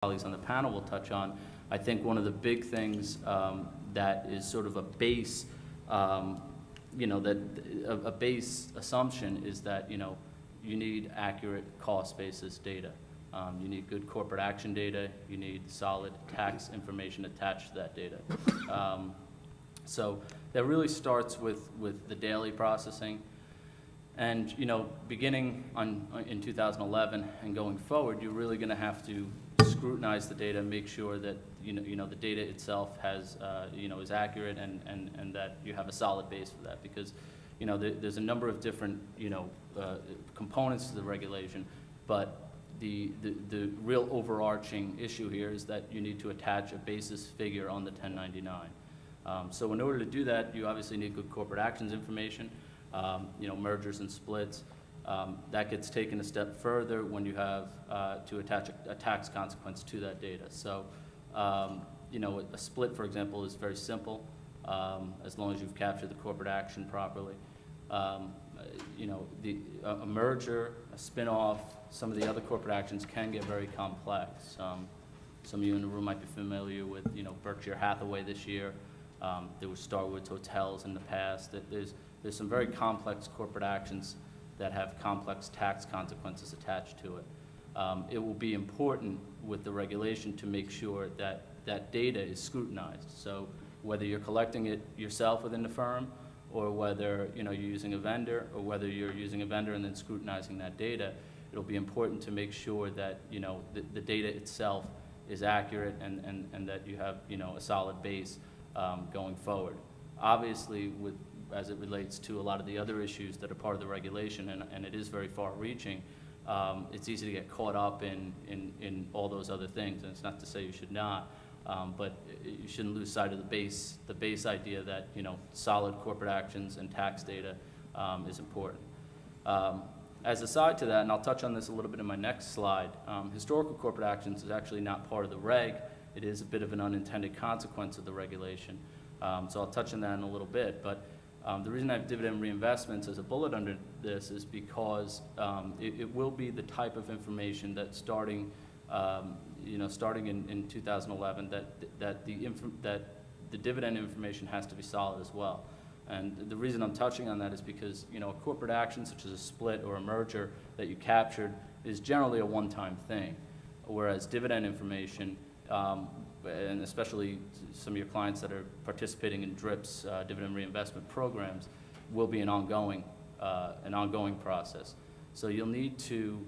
colleagues on the panel will touch on, I think one of the big things that is sort of a base, a base assumption is that, you need accurate cost basis data. You need good corporate action data. You need solid tax information attached to that data. So that really starts with the daily processing. And, beginning in 2011 and going forward, you're really going to have to scrutinize the data, make sure that, the data itself has, is accurate and that you have a solid base for that. Because, there's a number of different, components to the regulation, but the real overarching issue here is that you need to attach a basis figure on the 1099. So in order to do that, you obviously need good corporate actions information, mergers and splits. That gets taken a step further when you have to attach a tax consequence to that data. So, a split, for example, is very simple as long as you've captured the corporate action properly. A merger, a spin-off, some of the other corporate actions can get very complex. Some of you in the room might be familiar with, Berkshire Hathaway this year. There was Starwood's Hotels in the past. There's some very complex corporate actions that have complex tax consequences attached to it. It will be important with the regulation to make sure that that data is scrutinized. So whether you're collecting it yourself within the firm, or whether you're using a vendor, or whether you're using a vendor and then scrutinizing that data, it'll be important to make sure that the data itself is accurate and that you have a solid base going forward. Obviously, as it relates to a lot of the other issues that are part of the regulation, and it is very far-reaching, it's easy to get caught up in all those other things, and it's not to say you should not, but you shouldn't lose sight of the base idea that solid corporate actions and tax data is important. As a side to that, and I'll touch on this a little bit in my next slide, historical corporate actions is actually not part of the reg. It is a bit of an unintended consequence of the regulation. So I'll touch on that in a little bit, but the reason I have dividend reinvestments as a bullet under this is because it will be the type of information that starting in 2011, that the dividend information has to be solid as well. And the reason I'm touching on that is because a corporate action such as a split or a merger that you captured is generally a one-time thing, whereas dividend information, and especially some of your clients that are participating in DRIPs, dividend reinvestment programs, will be an ongoing process. So you'll need to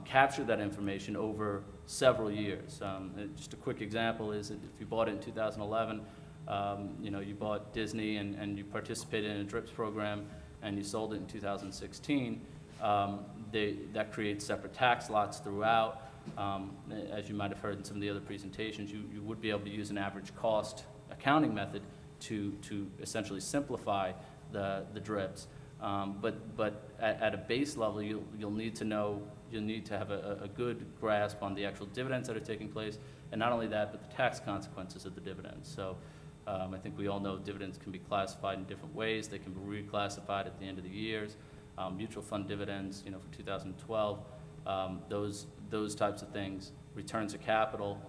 capture that information over several years. Just a quick example is if you bought it in 2011, you bought Disney and you participated in a DRIPs program and you sold it in 2016, that creates separate tax lots throughout. As you might have heard in some of the other presentations, you would be able to use an average cost accounting method to essentially simplify the DRIPs. But at a base level, you'll need to have a good grasp on the actual dividends that are taking place, and not only that, but the tax consequences of the dividends. So I think we all know dividends can be classified in different ways. They can be reclassified at the end of the years. Mutual fund dividends, for 2012, those types of things, returns of capital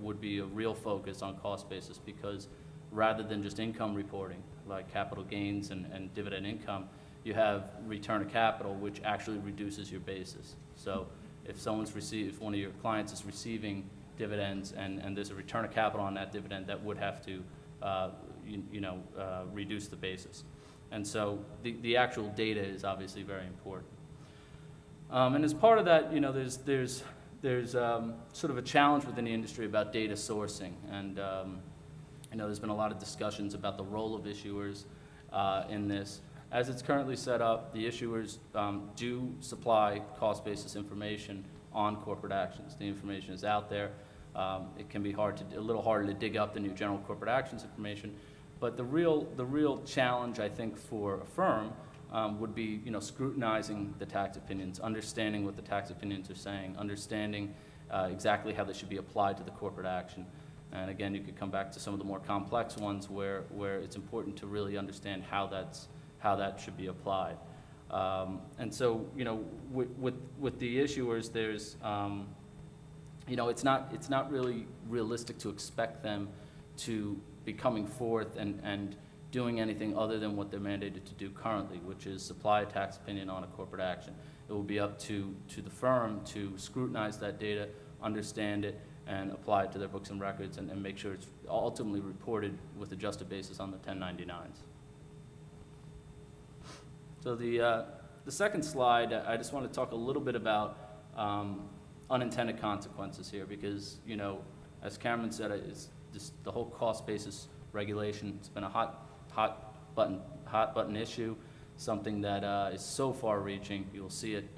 would be a real focus on cost basis, because rather than just income reporting, like capital gains and dividend income, you have return of capital, which actually reduces your basis. So if one of your clients is receiving dividends and there's a return of capital on that dividend, that would have to, reduce the basis. And so the actual data is obviously very important. And as part of that, there's sort of a challenge within the industry about data sourcing, and there's been a lot of discussions about the role of issuers in this. As it's currently set up, the issuers do supply cost basis information on corporate actions. The information is out there. It can be a little harder to dig up than your general corporate actions information, but the real challenge, I think, for a firm would be, scrutinizing the tax opinions, understanding what the tax opinions are saying, understanding exactly how they should be applied to the corporate action. And again, you could come back to some of the more complex ones where it's important to really understand how that should be applied. And so, with the issuers, there's it's not really realistic to expect them to be coming forth and doing anything other than what they're mandated to do currently, which is supply a tax opinion on a corporate action. It will be up to the firm to scrutinize that data, understand it, and apply it to their books and records, and make sure it's ultimately reported with adjusted basis on the 1099s. So the second slide, I just want to talk a little bit about unintended consequences here, because, as Cameron said, it's just the whole cost basis regulation. It's been a hot button issue, something that is so far-reaching. You'll see it.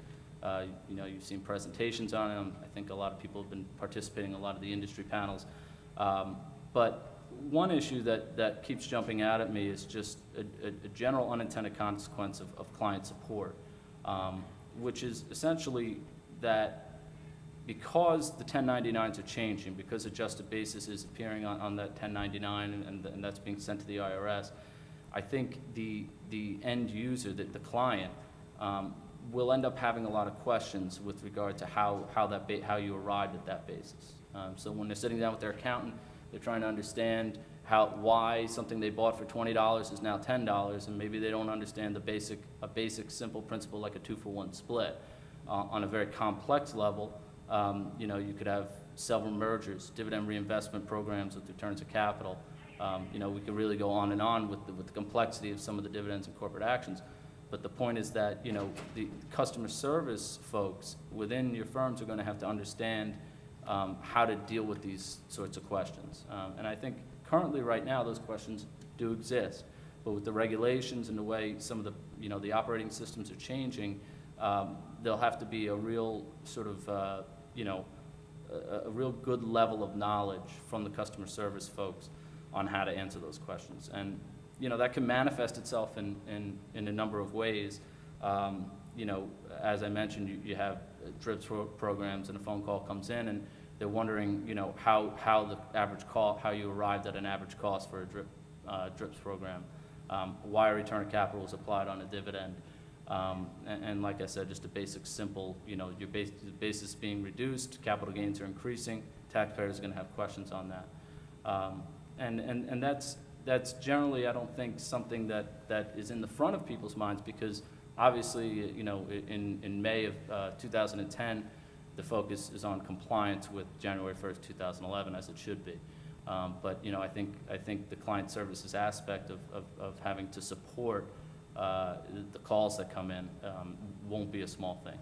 You've seen presentations on it. I think a lot of people have been participating in a lot of the industry panels. But one issue that keeps jumping out at me is just a general unintended consequence of client support, which is essentially that because the 1099s are changing, because adjusted basis is appearing on that 1099 and that's being sent to the IRS, I think the end user, the client, will end up having a lot of questions with regard to how you arrived at that basis. So when they're sitting down with their accountant, they're trying to understand why something they bought for $20 is now $10, and maybe they don't understand a basic simple principle like a 2-for-1 split. On a very complex level, you could have several mergers, dividend reinvestment programs with returns of capital. We could really go on and on with the complexity of some of the dividends and corporate actions. But the point is that, the customer service folks within your firms are going to have to understand how to deal with these sorts of questions. And I think currently, right now, those questions do exist. But with the regulations and the way some of the operating systems are changing, there'll have to be a real sort of, a real good level of knowledge from the customer service folks on how to answer those questions. And, that can manifest itself in a number of ways. As I mentioned, you have DRIPS programs, and a phone call comes in, and they're wondering, how the average cost, how you arrived at an average cost for a DRIPS program, why a return of capital was applied on a dividend, and like I said, just a basic, simple, your basis being reduced, capital gains are increasing, taxpayers are going to have questions on that, and that's generally, I don't think, something that is in the front of people's minds, because obviously, in May of 2010, the focus is on compliance with January 1st, 2011, as it should be. But I think the client services aspect of having to support the calls that come in won't be a small thing.